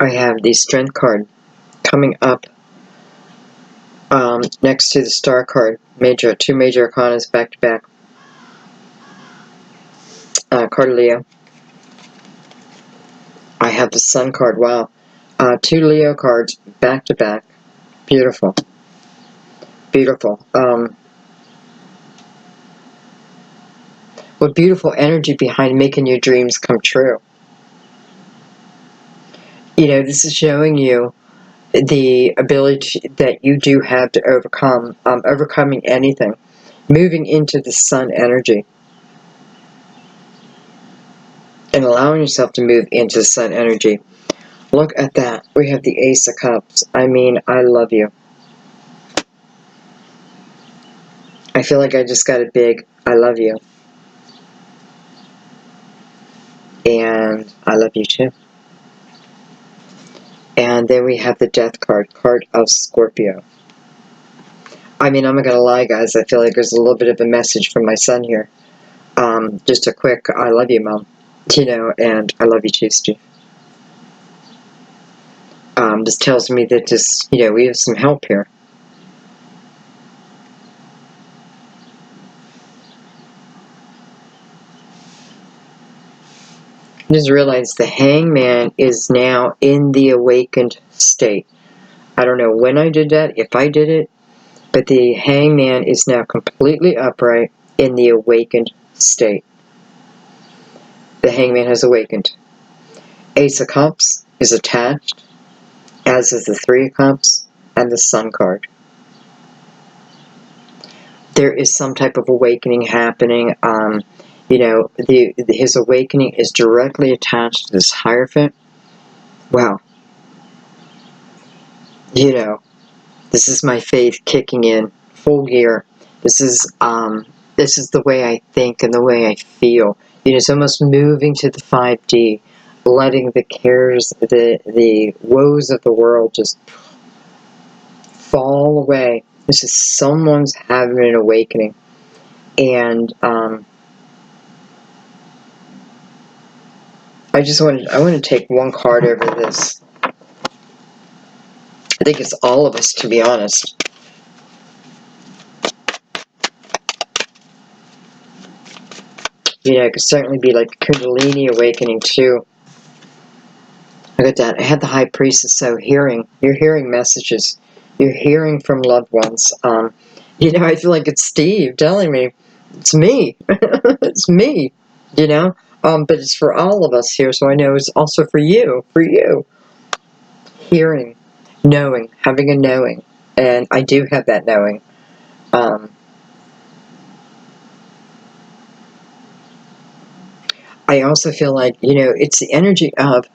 Speaker 1: I have the Strength card coming up next to the Star card. Two major arcanas back to back. Card of Leo. I have the Sun card. Wow. 2 Leo cards back to back. Beautiful. Beautiful. What beautiful energy behind making your dreams come true. You know, this is showing you the ability that you do have to overcome, overcoming anything, moving into the Sun energy, and allowing yourself to move into the Sun energy. Look at that. We have the Ace of Cups. I mean, I love you. I feel like I just got a big I love you. And I love you too. And then we have the Death card, card of Scorpio. I mean, I'm not going to lie, guys. I feel like there's a little bit of a message from my son here. Just a quick, I love you, Mom. You know, and I love you too, Steve. This tells me that just, you know, we have some help here. Just realize the Hangman is now in the awakened state. I don't know when I did that, if I did it, but the Hangman is now completely upright in the awakened state. The Hangman has awakened. Ace of Cups is attached, as is the Three of Cups and the Sun card. There is some type of awakening happening. You know, his awakening is directly attached to this Hierophant. Wow. You know, this is my faith kicking in full gear. This is the way I think and the way I feel. You know, it's almost moving to the 5D, letting the cares, the woes of the world just fall away. It's just someone's having an awakening. And I want to take one card over this. I think it's all of us, to be honest. You know, it could certainly be like Kundalini awakening too. Look at that. I had the High Priestess, so you're hearing messages. You're hearing from loved ones. You know, I feel like it's Steve telling me, it's me. It's me, you know? But it's for all of us here, so I know it's also for you. Hearing, knowing, having a knowing. And I do have that knowing. I also feel like, you know, it's the energy of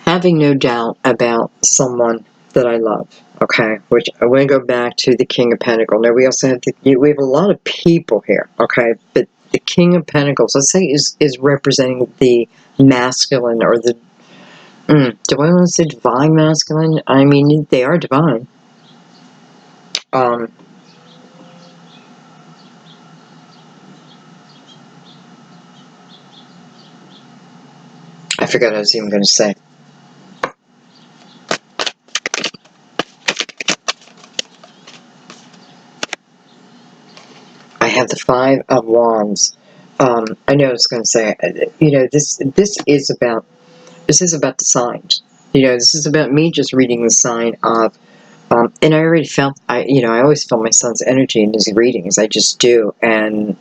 Speaker 1: having no doubt about someone that I love, okay? Which I want to go back to the King of Pentacles. Now, we also have we have a lot of people here, okay? But the King of Pentacles, let's say, is representing the masculine, or the, do I want to say divine masculine? I mean, they are divine. I forgot what I was even going to say. I have the Five of Wands. I know I was going to say, you know, this is about the signs. You know, this is about me just reading the sign of, and I already felt, you know, I always feel my son's energy in his readings. I just do. And,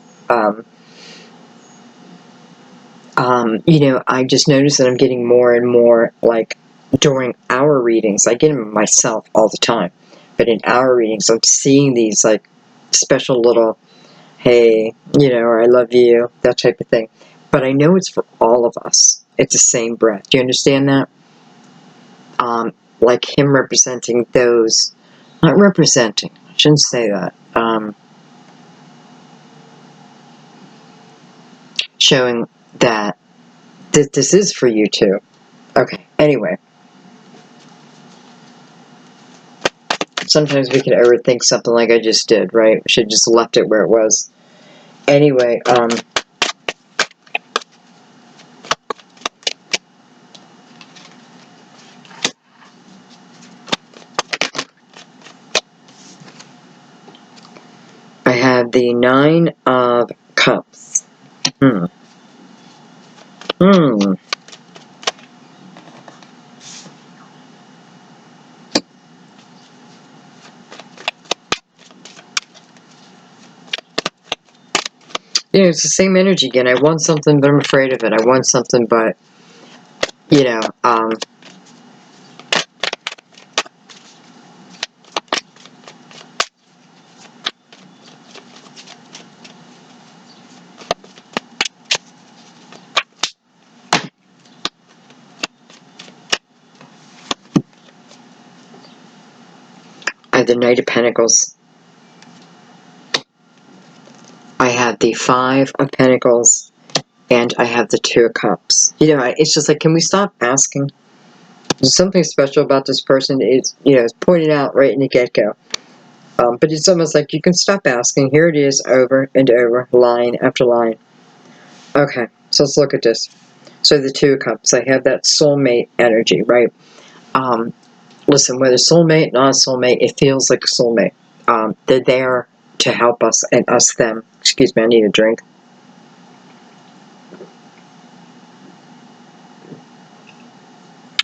Speaker 1: you know, I just noticed that I'm getting more and more, like, during our readings. I get them myself all the time. But in our readings, I'm seeing these, like, special little, hey, you know, or I love you, that type of thing. But I know it's for all of us. It's the same breath. Do you understand that? Like him representing those, not representing, I shouldn't say that, showing that this is for you too. Okay, anyway. Sometimes we can overthink something like I just did, right? We should have just left it where it was. Anyway, I have the Nine of Cups. You know, it's the same energy again. I want something, but I'm afraid of it. I want something, but, you know, I have the Knight of Pentacles. I have the Five of Pentacles. and I have the Two of Cups. You know, it's just like, can we stop asking? There's something special about this person. It's, you know, it's pointed out right in the get-go. But it's almost like you can stop asking. Here it is, over and over, line after line. Okay, so let's look at this. So the Two of Cups, I have that soulmate energy, right? Listen, whether soulmate, not soulmate, it feels like a soulmate. They're there to help us, and us them. Excuse me, I need a drink.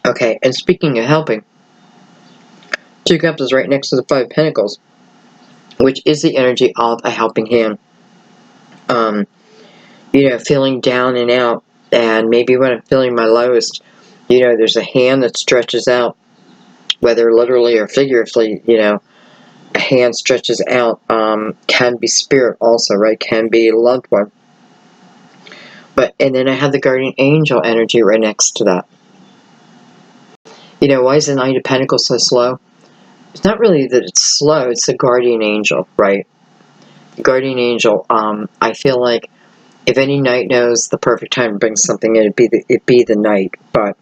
Speaker 1: Okay, and speaking of helping, Two Cups is right next to the Five of Pentacles, which is the energy of a helping hand. You know, feeling down and out, and maybe when I'm feeling my lowest, you know, there's a hand that stretches out, whether literally or figuratively, you know, a hand stretches out. Can be spirit also, right? Can be a loved one. But, and then I have the guardian angel energy right next to that. You know, why is the Knight of Pentacles so slow? It's not really that it's slow, it's the guardian angel, right? The guardian angel, I feel like if any knight knows the perfect time to bring something in, it'd be the knight. But,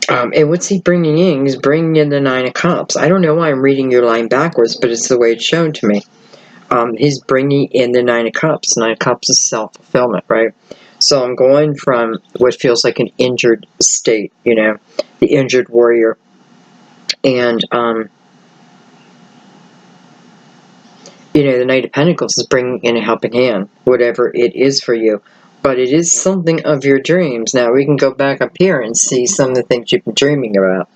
Speaker 1: and what's he bringing in? He's bringing in the Nine of Cups. I don't know why I'm reading your line backwards, but it's the way it's shown to me. He's bringing in the Nine of Cups. Nine of Cups is self-fulfillment, right? So I'm going from what feels like an injured state, you know, the injured warrior. And, you know, the Knight of Pentacles is bringing in a helping hand, whatever it is for you. But it is something of your dreams. Now, we can go back up here and see some of the things you've been dreaming about.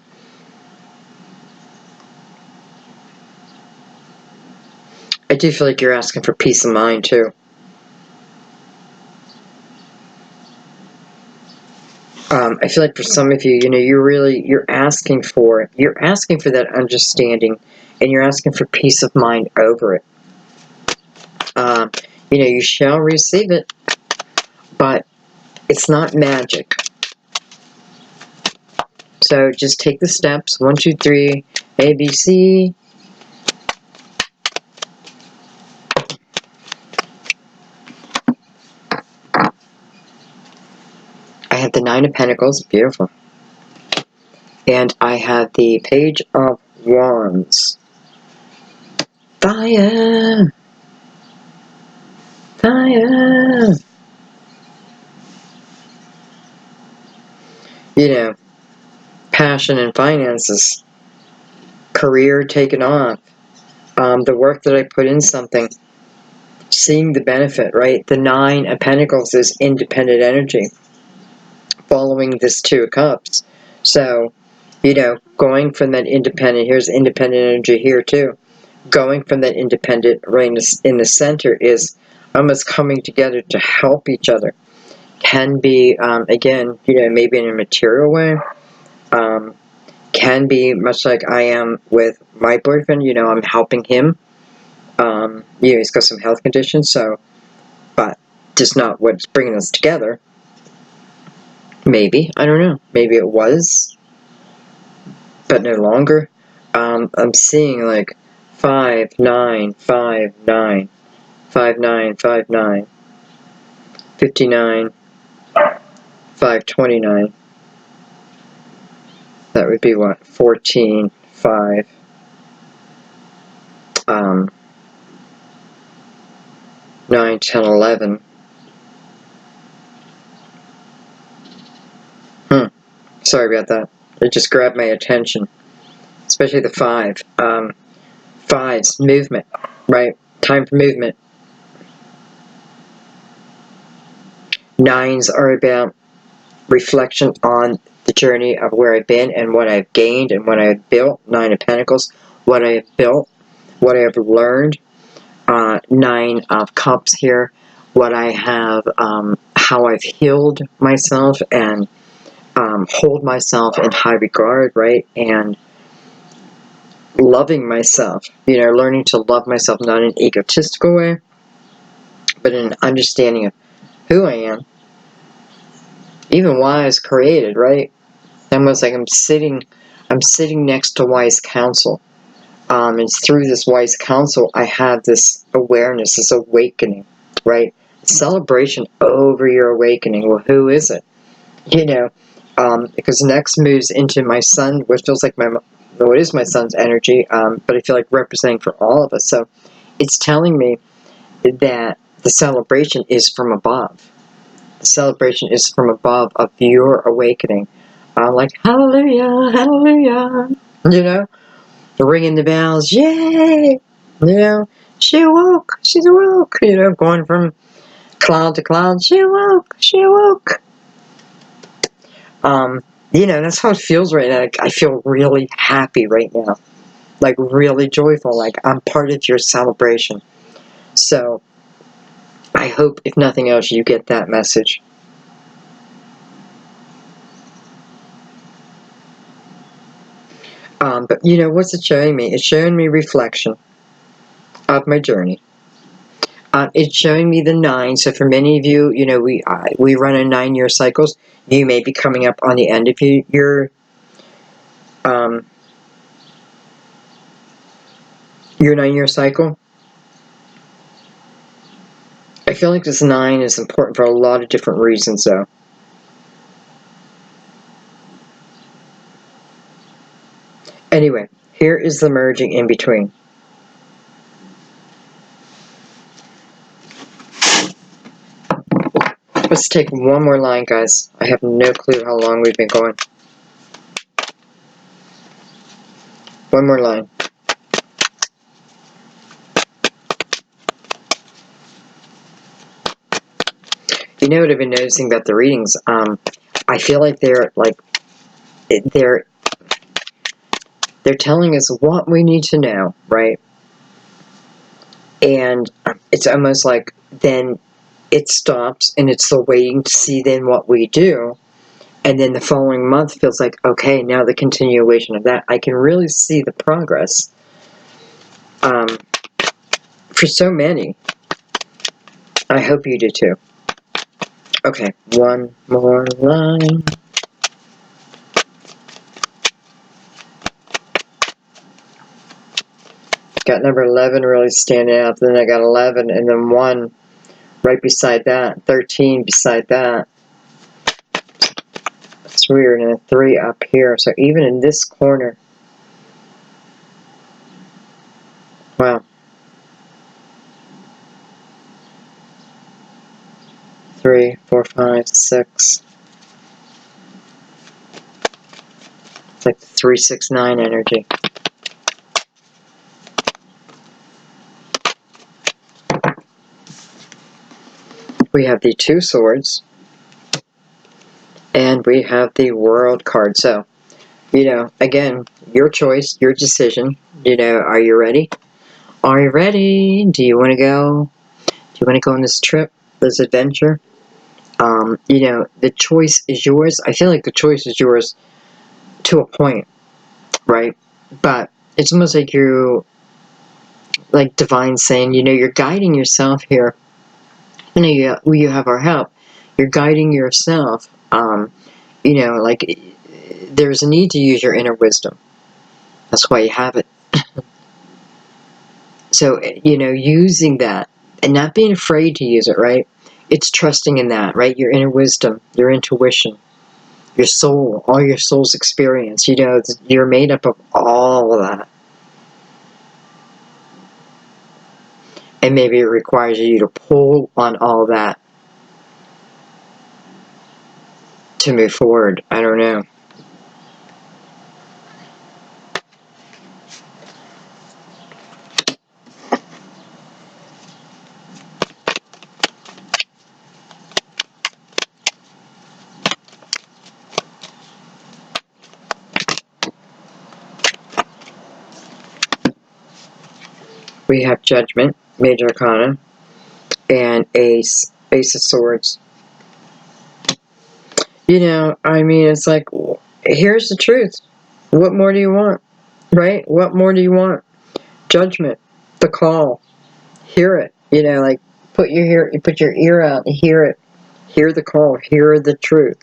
Speaker 1: I do feel like you're asking for peace of mind, too. I feel like for some of you, you know, you're asking for that understanding, and you're asking for peace of mind over it. You know, you shall receive it, but it's not magic. So just take the steps, 1, 2, 3, A, B, C. I have the Nine of Pentacles, beautiful. And I have the Page of Wands. Fire! Fire! You know, passion and finances. Career taken off. The work that I put in something. Seeing the benefit, right? The Nine of Pentacles is independent energy. Following this Two of Cups. So, you know, going from that independent, here's independent energy here too. Going from that independent right in the center is almost coming together to help each other. Can be, again, you know, maybe in a material way. Can be much like I am with my boyfriend, you know, I'm helping him. You know, he's got some health conditions, so, but just not what's bringing us together. Maybe, I don't know. Maybe it was, but no longer. I'm seeing like 5, 9, 5, 9, 5, 9, 5, 9, 59, 5, 29. That would be what? 14, 5. 9, 10, 11. Sorry about that. It just grabbed my attention. Especially the 5. 5's movement, right? Time for movement. 9's are about reflection on the journey of where I've been and what I've gained and what I've built. 9 of Pentacles, what I have built, what I have learned. 9 of Cups here, what I have, how I've healed myself and hold myself in high regard, right? And loving myself, you know, learning to love myself, not in an egotistical way, but in an understanding of who I am, even why I was created, right? Almost like I'm sitting next to wise counsel. And through this wise counsel, I have this awareness, this awakening. right? Celebration over your awakening. Well, who is it? You know, because next moves into my sun, which feels like well, it is my son's energy, but I feel like representing for all of us. So it's telling me that the celebration is from above. The celebration is from above of your awakening. Like, hallelujah, hallelujah, you know, ringing the bells, yay, you know, she awoke, she's awoke, you know, going from cloud to cloud, she awoke, she awoke. You know, that's how it feels right now. I feel really happy right now, like really joyful, like I'm part of your celebration. So I hope, if nothing else, you get that message. But you know, what's it showing me? It's showing me reflection of my journey. It's showing me the 9. So for many of you, you know, we run in 9-year cycles. You may be coming up on the end of your 9-year cycle. I feel like this 9 is important for a lot of different reasons, though. Anyway, here is the merging in between. Let's take one more line, guys. I have no clue how long we've been going. One more line. You know what I've been noticing about the readings? I feel like they're telling us what we need to know, right? And it's almost like then it stops, and it's the waiting to see then what we do. And then the following month feels like, okay, now the continuation of that. I can really see the progress for so many. I hope you do too. Okay, one more line. Got number 11 really standing out. Then I got 11, and then 1 right beside that. 13 beside that. That's weird. And a 3 up here. So even in this corner. Wow. 3, 4, 5, 6. It's like 3, 6, 9 energy. We have the 2 swords. And we have the World card. So, you know, again, your choice, your decision. You know, are you ready? Are you ready? Do you want to go? Do you want to go on this trip, this adventure? You know, the choice is yours. I feel like the choice is yours to a point, right? But it's almost like like divine saying, you know, you're guiding yourself here. You know, you have our help. You're guiding yourself. You know, like there's a need to use your inner wisdom. That's why you have it. So, you know, using that and not being afraid to use it, right? It's trusting in that, right? Your inner wisdom, your intuition, your soul, all your soul's experience. You know, you're made up of all of that. And maybe it requires you to pull on all that to move forward. I don't know. We have Judgment, Major Arcana, and Ace of Swords. You know, I mean, it's like, here's the truth. What more do you want? Right? What more do you want? Judgment, the call. Hear it. You know, like put your ear out and hear it. Hear the call. Hear the truth.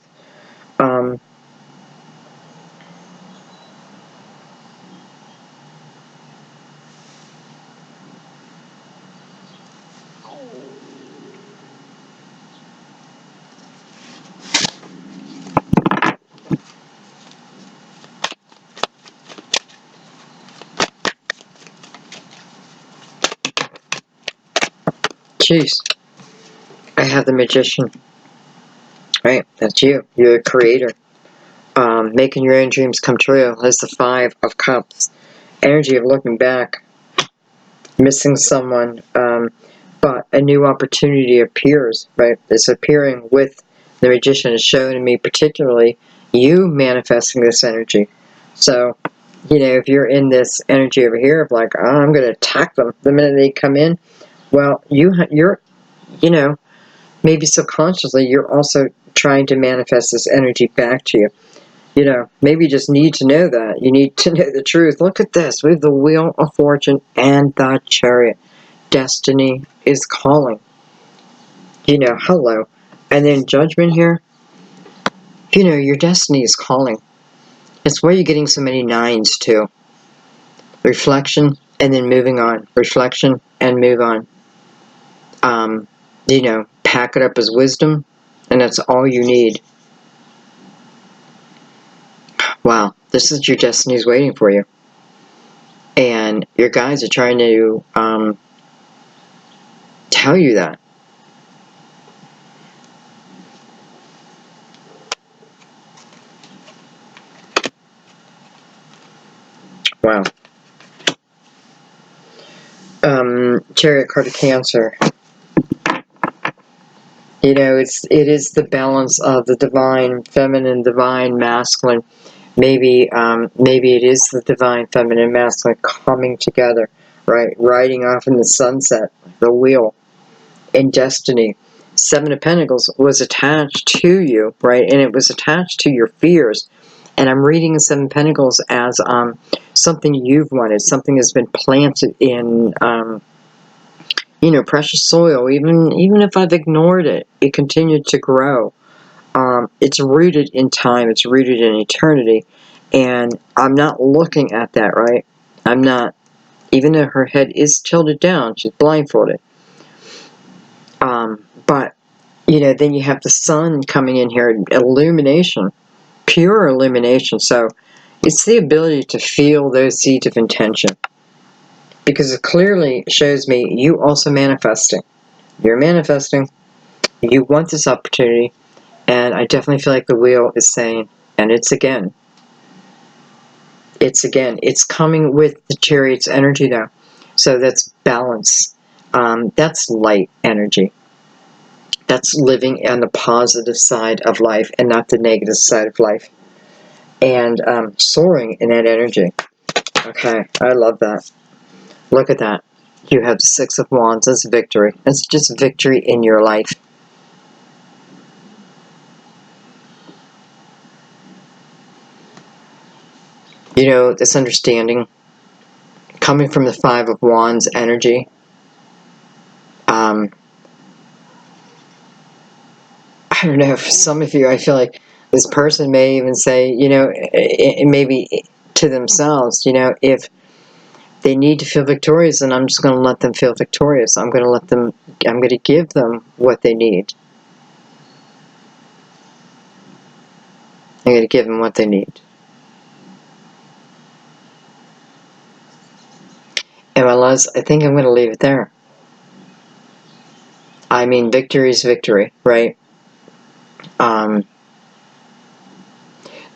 Speaker 1: Jeez. I have the Magician. Right? That's you. You're a creator. Making your own dreams come true. That's the Five of Cups. Energy of looking back. Missing someone. But a new opportunity appears. Right? It's appearing with the Magician. Is showing me particularly you manifesting this energy. So, you know, if you're in this energy over here of like, oh, I'm going to attack them the minute they come in, well, you're, you know, maybe subconsciously you're also trying to manifest this energy back to you. You know, maybe you just need to know that. You need to know the truth. Look at this. We have the Wheel of Fortune and the Chariot. Destiny is calling. You know, hello. And then Judgment here. You know, your destiny is calling. It's where you're getting so many nines too. Reflection and then moving on. Reflection and move on. You know, pack it up as wisdom, and that's all you need. Wow, this is your destiny's waiting for you. And your guides are trying to tell you that. Wow. Chariot card of Cancer. You know, it is the balance of the divine feminine, divine masculine. Maybe it is the divine feminine, masculine coming together, right? Riding off in the sunset, the wheel, in destiny. Seven of Pentacles was attached to you, right? And it was attached to your fears. And I'm reading the Seven of Pentacles as something you've wanted, something has been planted in you know, precious soil. Even if I've ignored it, it continued to grow. It's rooted in time. It's rooted in eternity. And I'm not looking at that, right? I'm not, even though her head is tilted down, she's blindfolded. But, you know, then you have the sun coming in here, illumination, pure illumination. So it's the ability to feel those seeds of intention. Because it clearly shows me you also manifesting. You're manifesting. You want this opportunity. And I definitely feel like the wheel is saying, and it's again. It's coming with the Chariot's energy though. So that's balance. That's light energy. That's living on the positive side of life and not the negative side of life. And soaring in that energy. Okay, I love that. Look at that. You have the Six of Wands as victory. It's just victory in your life. You know, this understanding coming from the Five of Wands energy. I don't know, for some of you, I feel like this person may even say, you know, maybe to themselves, you know, if they need to feel victorious, then I'm just going to let them feel victorious. I'm going to give them what they need. I'm going to give them what they need. And my loves, I think I'm going to leave it there. I mean, victory is victory, right?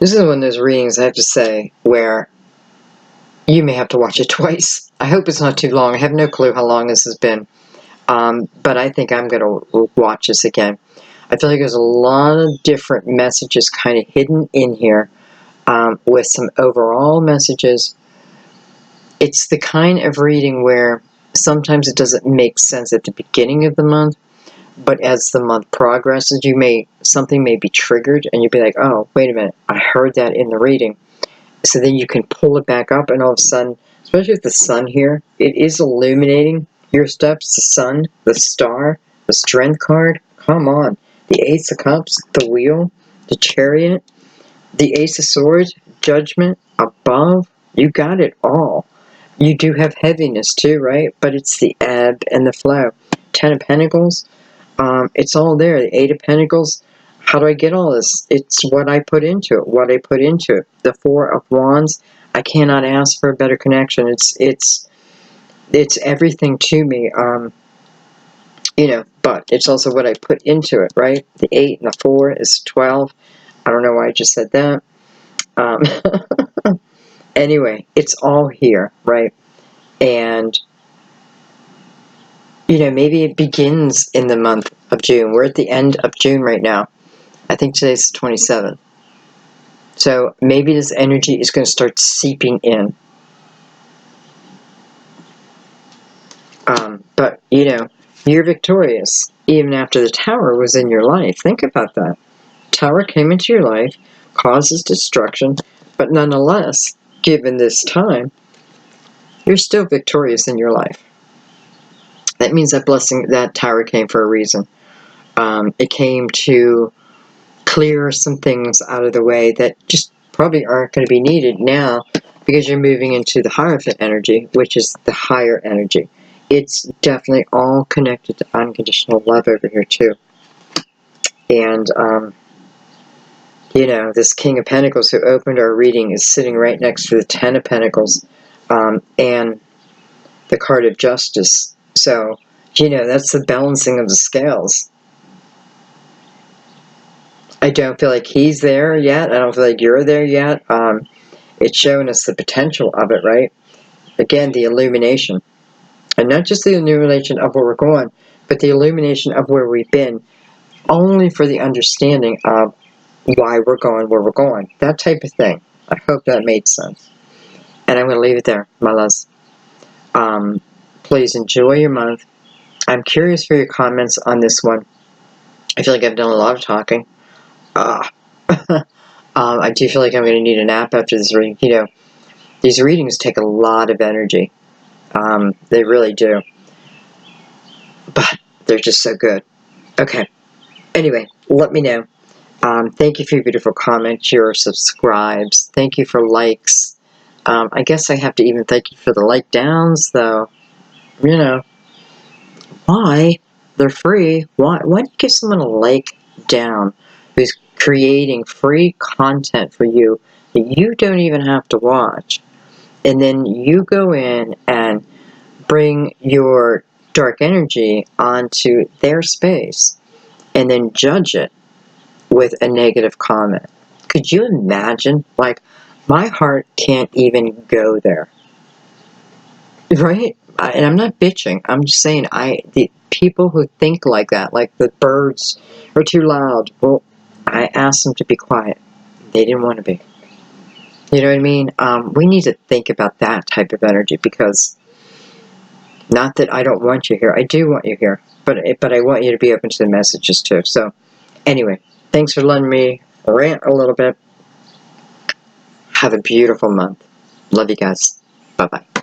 Speaker 1: This is one of those readings, I have to say, where you may have to watch it twice. I hope it's not too long. I have no clue how long this has been. But I think I'm going to watch this again. I feel like there's a lot of different messages kind of hidden in here with some overall messages. It's the kind of reading where sometimes it doesn't make sense at the beginning of the month, but as the month progresses, something may be triggered, and you'll be like, oh, wait a minute, I heard that in the reading. So then you can pull it back up, and all of a sudden, especially with the sun here, it is illuminating your steps. The sun, the star, the strength card, come on. The Ace of Cups, the Wheel, the Chariot, the Ace of Swords, Judgment, above. You got it all. You do have heaviness too, right? But it's the ebb and the flow. Ten of Pentacles, it's all there. The Eight of Pentacles, how do I get all this? It's what I put into it, what I put into it. The Four of Wands, I cannot ask for a better connection. It's everything to me. You know, but it's also what I put into it, right? The 8 and the 4 is 12. I don't know why I just said that. Anyway, it's all here, right? And, you know, maybe it begins in the month of June. We're at the end of June right now. I think today's the 27th. So maybe this energy is going to start seeping in. But, you know, you're victorious even after the tower was in your life. Think about that. Tower came into your life, causes destruction, but nonetheless, given this time, you're still victorious in your life. That means that blessing, that tower came for a reason. It came to clear some things out of the way that just probably aren't going to be needed now because you're moving into the Heartfelt energy, which is the higher energy. It's definitely all connected to unconditional love over here too. And, you know, this King of Pentacles who opened our reading is sitting right next to the Ten of Pentacles and the card of Justice. So, you know, that's the balancing of the scales. I don't feel like he's there yet. I don't feel like you're there yet. It's showing us the potential of it, right? Again, the illumination. And not just the illumination of where we're going, but the illumination of where we've been, only for the understanding of why we're going where we're going. That type of thing. I hope that made sense. And I'm going to leave it there, my loves. Please enjoy your month. I'm curious for your comments on this one. I feel like I've done a lot of talking. I do feel like I'm going to need a nap after this reading. You know, these readings take a lot of energy. They really do. But they're just so good. Okay. Anyway, let me know. Thank you for your beautiful comments, your subscribes. Thank you for likes. I guess I have to even thank you for the like downs, though. You know, why? They're free. Why do you give someone a like down who's creating free content for you that you don't even have to watch? And then you go in and bring your dark energy onto their space and then judge it with a negative comment. Could you imagine? Like, my heart can't even go there. Right? And I'm not bitching. I'm just saying, the people who think like that, like the birds are too loud, well, I asked them to be quiet. They didn't want to be. You know what I mean? We need to think about that type of energy, because not that I don't want you here. I do want you here. But I want you to be open to the messages too. So, anyway, thanks for letting me rant a little bit. Have a beautiful month. Love you guys. Bye-bye.